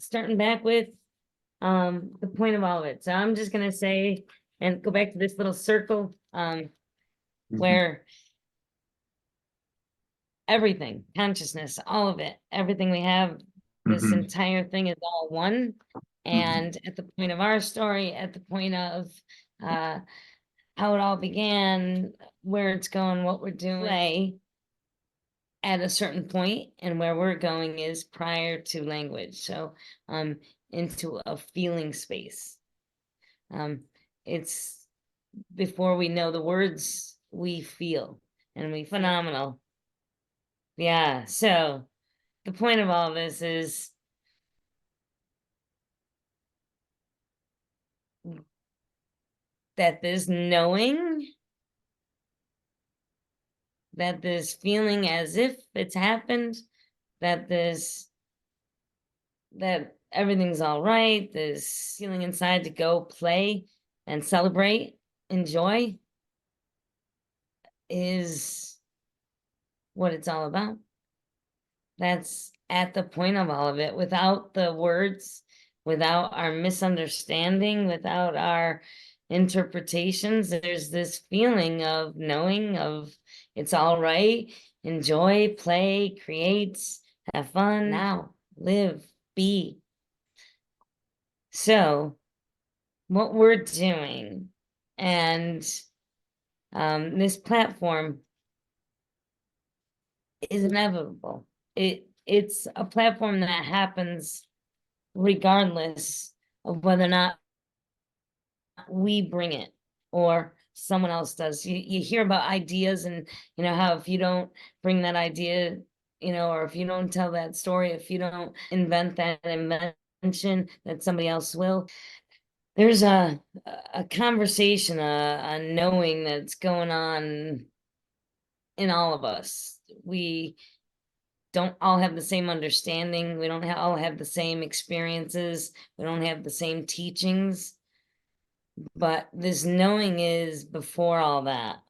starting back with the point of all of it. So I'm just gonna say, and go back to this little circle, where everything, consciousness, all of it, everything we have, this entire thing is all one. And at the point of our story, at the point of how it all began, where it's going, what we're doing, at a certain point, and where we're going is prior to language. So into a feeling space. It's before we know the words, we feel, and we phenomenal. Yeah, so the point of all this is that this knowing, that this feeling as if it's happened, that everything's all right, this feeling inside to go play and celebrate, enjoy, is what it's all about. That's at the point of all of it, without the words, without our misunderstanding, without our interpretations. There's this feeling of knowing, of it's all right, enjoy, play, create, have fun, now, live, be. So what we're doing, and this platform is inevitable. It's a platform that happens regardless of whether or not we bring it or someone else does. You hear about ideas, and you know how if you don't bring that idea, you know, or if you don't tell that story, if you don't invent that invention, that somebody else will. There's a conversation, a knowing that's going on in all of us. We don't all have the same understanding. We don't all have the same experiences. We don't have the same teachings. But this knowing is before all that,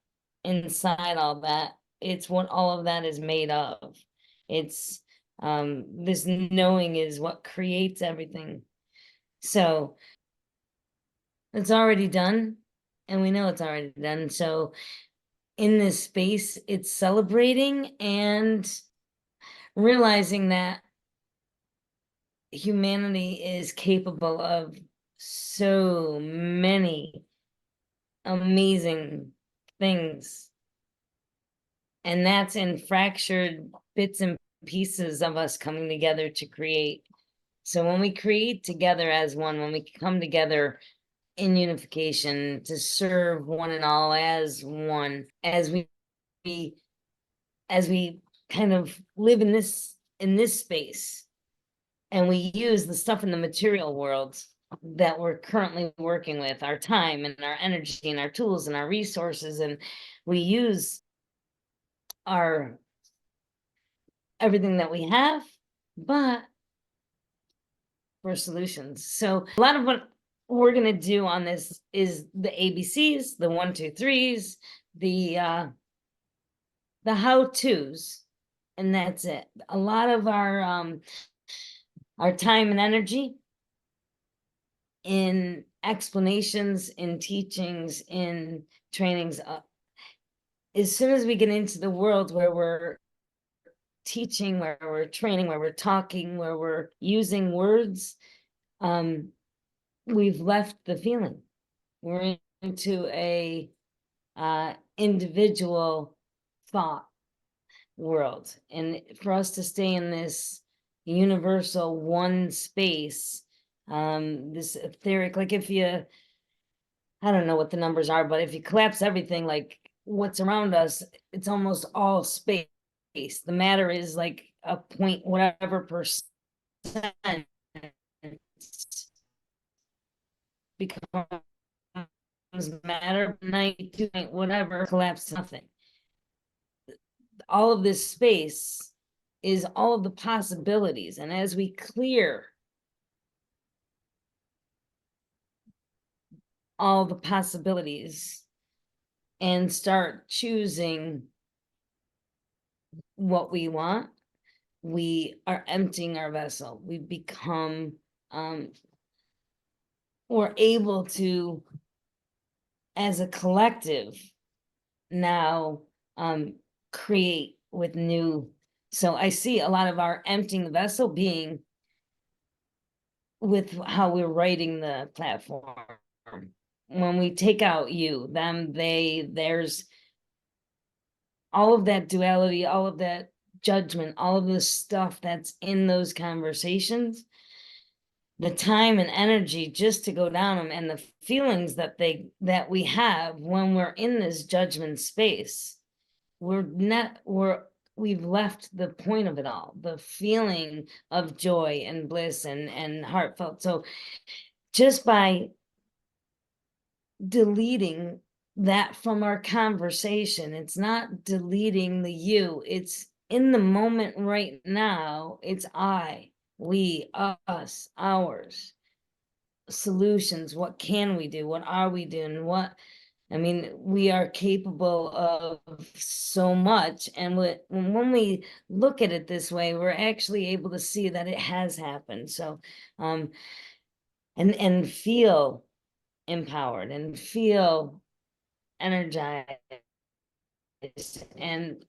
inside all that. It's what all of that is made of. It's this knowing is what creates everything. So it's already done, and we know it's already done. So in this space, it's celebrating and realizing that humanity is capable of so many amazing things. And that's in fractured bits and pieces of us coming together to create. So when we create together as one, when we come together in unification to serve one and all as one, as we kind of live in this space, and we use the stuff in the material world that we're currently working with, our time and our energy and our tools and our resources, and we use our everything that we have, but for solutions. So a lot of what we're going to do on this is the ABCs, the 1, 2, 3s, the how-tos, and that's it. A lot of our time and energy in explanations, in teachings, in trainings. As soon as we get into the world where we're teaching, where we're training, where we're talking, where we're using words, we've left the feeling. We're into a individual thought world. And for us to stay in this universal one space, this etheric, like if you, I don't know what the numbers are, but if you collapse everything, like what's around us, it's almost all space. The matter is like a point whatever percent becomes matter, 92 point whatever, collapse to nothing. All of this space is all of the possibilities, and as we clear all the possibilities and start choosing what we want, we are emptying our vessel. We become we're able to, as a collective, now create with new. So I see a lot of our emptying the vessel being with how we're writing the platform. When we take out you, them, they, there's all of that duality, all of that judgment, all of the stuff that's in those conversations, the time and energy just to go down them, and the feelings that we have when we're in this judgment space, we've left the point of it all, the feeling of joy and bliss and heartfelt. So just by deleting that from our conversation, it's not deleting the you, it's in the moment right now, it's I, we, us, ours, solutions, what can we do, what are we doing, I mean, we are capable of so much, and when we look at it this way, we're actually able to see that it has happened. So and feel empowered and feel energized, and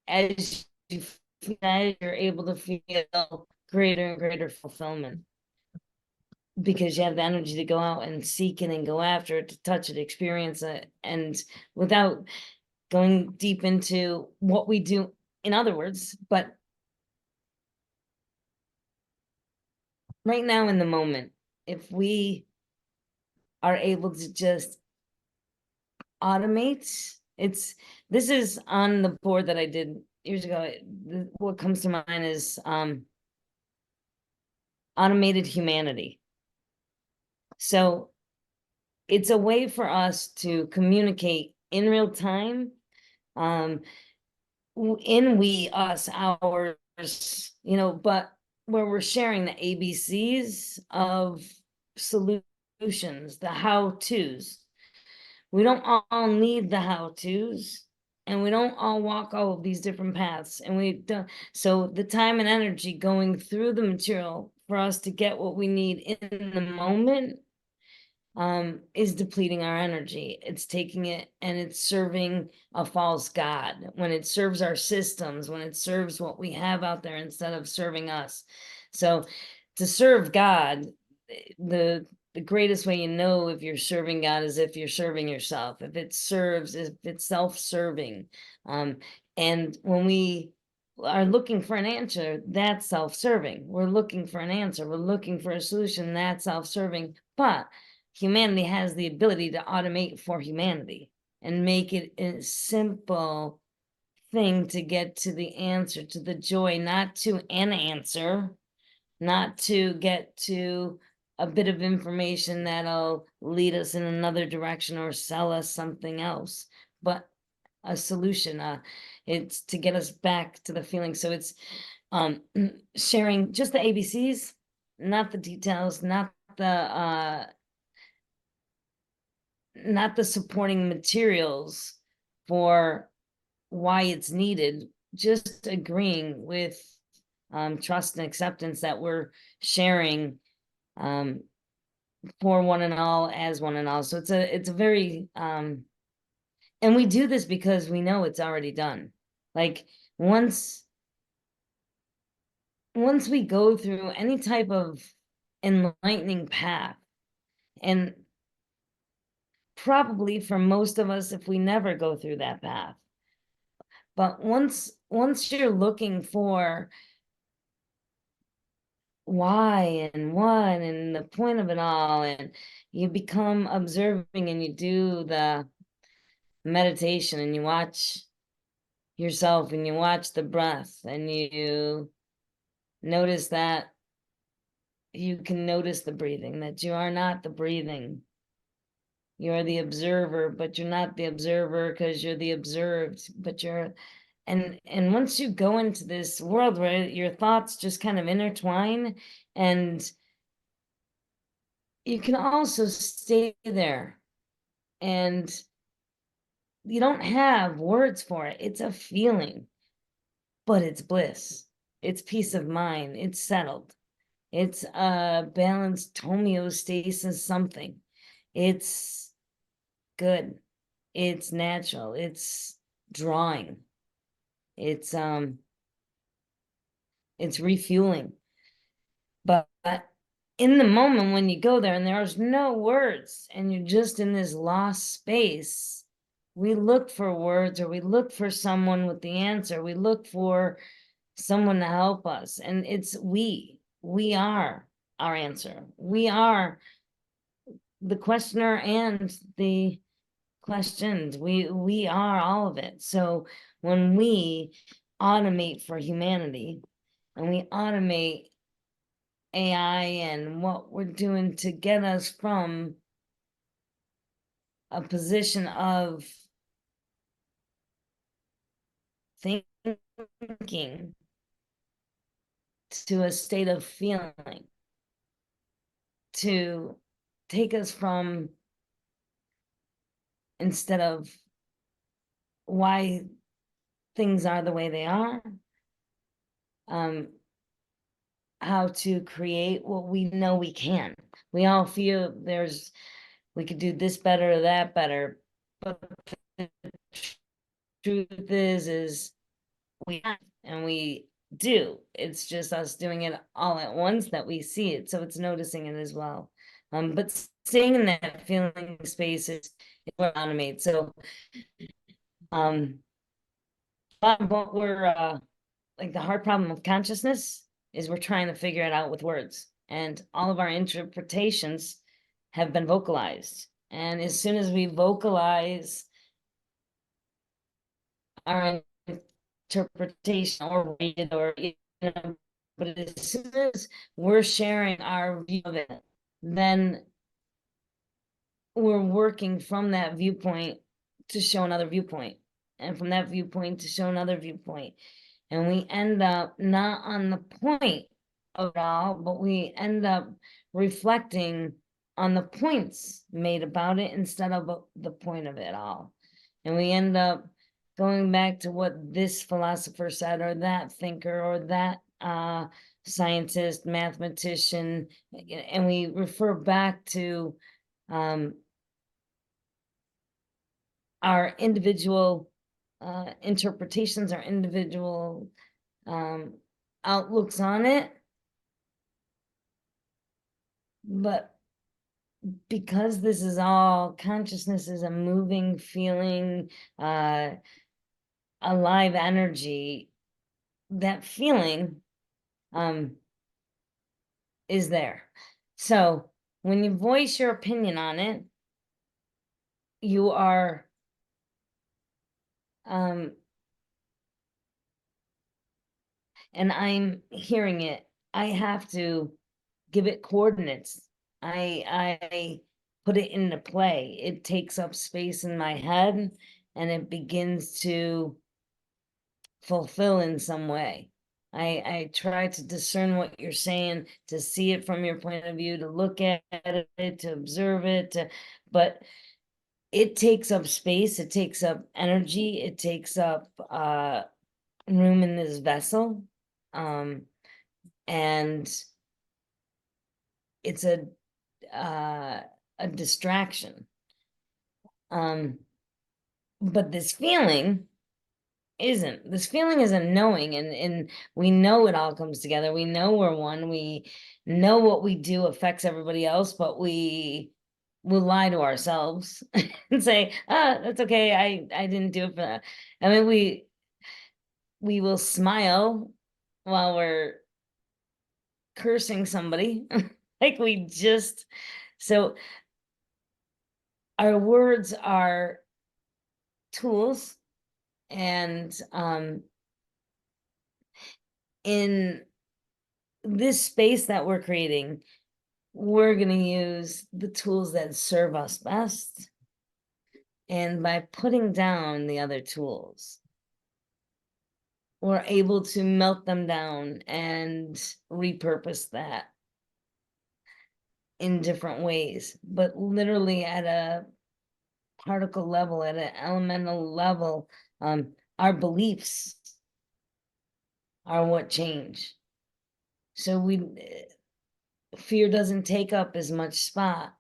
as you feel that, you're able to feel greater and greater fulfillment, because you have the energy to go out and seek it and go after it, to touch it, experience it, and without going deep into what we do, in other words, but right now in the moment, if we are able to just automate, this is on the board that I did years ago. What comes to mind is automated humanity. So it's a way for us to communicate in real time, in we, us, ours, but where we're sharing the ABCs of solutions, the how-tos. We don't all need the how-tos, and we don't all walk all of these different paths, and we don't. So the time and energy going through the material for us to get what we need in the moment is depleting our energy. It's taking it and it's serving a false god, when it serves our systems, when it serves what we have out there instead of serving us. So to serve God, the greatest way you know if you're serving God is if you're serving yourself, if it's self-serving. And when we are looking for an answer, that's self-serving. We're looking for an answer, we're looking for a solution, that's self-serving. But humanity has the ability to automate for humanity and make it a simple thing to get to the answer, to the joy, not to an answer, not to get to a bit of information that'll lead us in another direction or sell us something else, but a solution. It's to get us back to the feeling. So it's sharing just the ABCs, not the details, not the supporting materials for why it's needed, just agreeing with trust and acceptance that we're sharing for one and all, as one and all. So it's a very and we do this because we know it's already done. Like once we go through any type of enlightening path, and probably for most of us, if we never go through that path, but once you're looking for why and what and the point of it all, and you become observing and you do the meditation and you watch yourself and you watch the breath and you notice that you can notice the breathing, that you are not the breathing. You're the observer, but you're not the observer because you're the observed, but you're, and once you go into this world where your thoughts just kind of intertwine, and you can also stay there, and you don't have words for it. It's a feeling, but it's bliss. It's peace of mind. It's settled. It's a balanced homeostasis something. It's good. It's natural. It's drawing. It's refueling. But in the moment when you go there and there's no words and you're just in this lost space, we look for words, or we look for someone with the answer. We look for someone to help us. And we are our answer. We are the questioner and the questioned. We are all of it. So when we automate for humanity and we automate AI and what we're doing to get us from a position of thinking to a state of feeling, to take us from, instead of why things are the way they are, how to create what we know we can. We all feel we could do this better or that better, but the truth is we have, and we do. It's just us doing it all at once that we see it, so it's noticing it as well. But staying in that feeling space is what automate. So but we're like, the hard problem of consciousness is we're trying to figure it out with words, and all of our interpretations have been vocalized. And as soon as we vocalize our interpretation or read it, or, but as soon as we're sharing our view of it, then we're working from that viewpoint to show another viewpoint, and from that viewpoint to show another viewpoint. And we end up not on the point of it all, but we end up reflecting on the points made about it instead of the point of it all. And we end up going back to what this philosopher said, or that thinker, or that scientist, mathematician, and we refer back to our individual interpretations, our individual outlooks on it. But because this is all, consciousness is a moving, feeling, alive energy, that feeling is there. So when you voice your opinion on it, you are and I'm hearing it, I have to give it coordinates. I put it into play. It takes up space in my head, and it begins to fulfill in some way. I try to discern what you're saying, to see it from your point of view, to look at it, to observe it, but it takes up space, it takes up energy, it takes up room in this vessel. And it's a distraction. But this feeling isn't. This feeling is a knowing, and we know it all comes together. We know we're one. We know what we do affects everybody else, but we will lie to ourselves and say, that's okay. I didn't do it for that. I mean, we will smile while we're cursing somebody. Like, so our words are tools, and in this space that we're creating, we're going to use the tools that serve us best, and by putting down the other tools, we're able to melt them down and repurpose that in different ways, but literally at a particle level, at an elemental level. Our beliefs are what change. So fear doesn't take up as much spot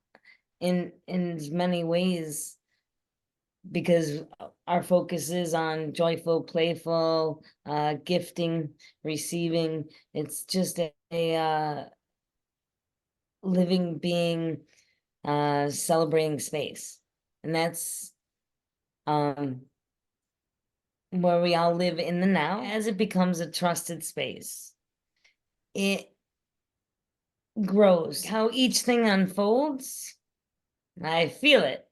in as many ways, because our focus is on joyful, playful, gifting, receiving. It's just a living being, celebrating space. And that's where we all live in the now. As it becomes a trusted space, it grows. How each thing unfolds, I feel it,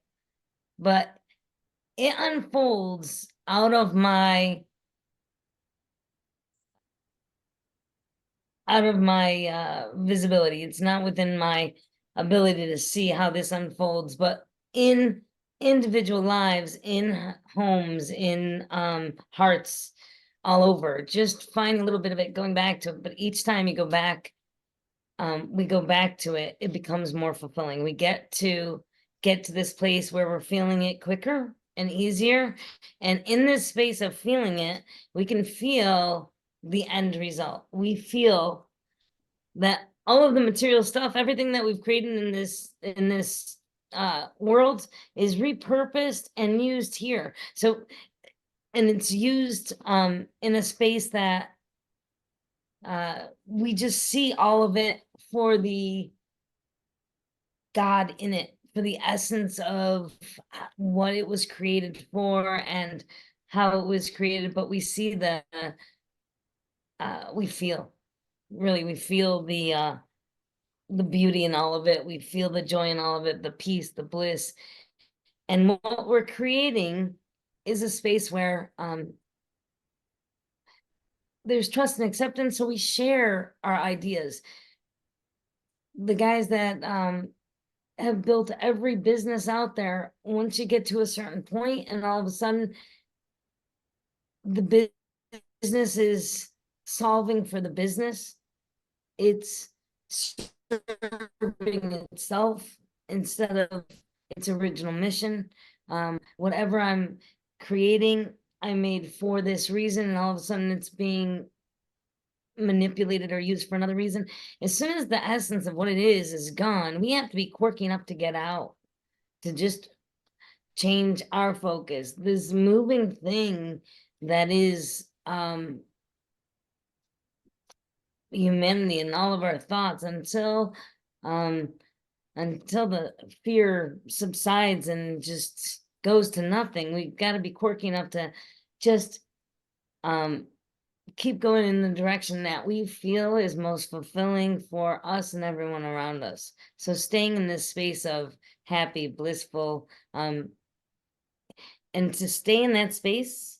but it unfolds out of my visibility. It's not within my ability to see how this unfolds, but in individual lives, in homes, in hearts, all over. Just finding a little bit of it, going back to it. But each time you go back, we go back to it, it becomes more fulfilling. We get to this place where we're feeling it quicker and easier. And in this space of feeling it, we can feel the end result. We feel that all of the material stuff, everything that we've created in this world is repurposed and used here. So, and it's used in a space that we just see all of it for the God in it, for the essence of what it was created for and how it was created. But we see we feel, really, we feel the beauty in all of it. We feel the joy in all of it, the peace, the bliss. And what we're creating is a space where there's trust and acceptance. So we share our ideas. The guys that have built every business out there, once you get to a certain point and all of a sudden the business is solving for the business, it's serving itself instead of its original mission. Whatever I'm creating, I made for this reason, and all of a sudden it's being manipulated or used for another reason. As soon as the essence of what it is gone, we have to be quirky enough to get out, to just change our focus. This moving thing that is humanity and all of our thoughts, until the fear subsides and just goes to nothing. We've got to be quirky enough to just keep going in the direction that we feel is most fulfilling for us and everyone around us. So staying in this space of happy, blissful, and to stay in that space,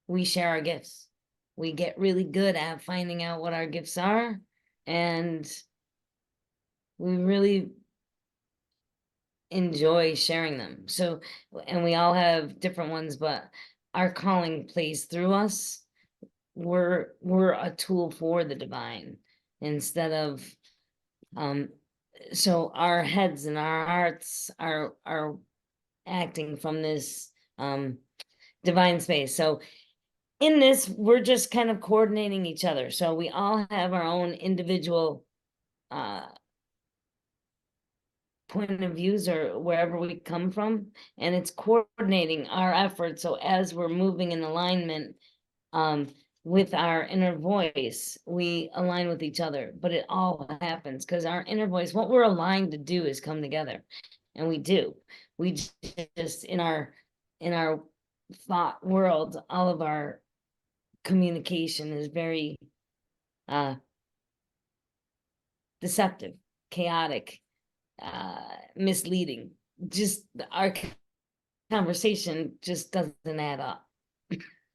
we share our gifts. We get really good at finding out what our gifts are, and we really enjoy sharing them. So, and we all have different ones, but our calling plays through us. We're a tool for the divine instead of so our heads and our hearts are acting from this divine space. So in this, we're just kind of coordinating each other. So we all have our own individual point of views or wherever we come from, and it's coordinating our efforts. So as we're moving in alignment with our inner voice, we align with each other. But it all happens because our inner voice, what we're aligned to do is come together, and we do. We just in our thought world, all of our communication is very deceptive, chaotic, misleading. Just our conversation just doesn't add up.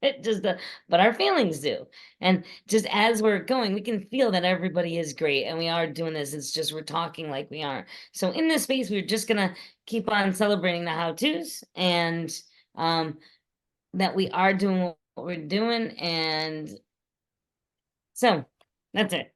It just but our feelings do. And just as we're going, we can feel that everybody is great and we are doing this. It's just we're talking like we are. So in this space, we're just gonna keep on celebrating the how-tos, and that we are doing what we're doing. And so that's it.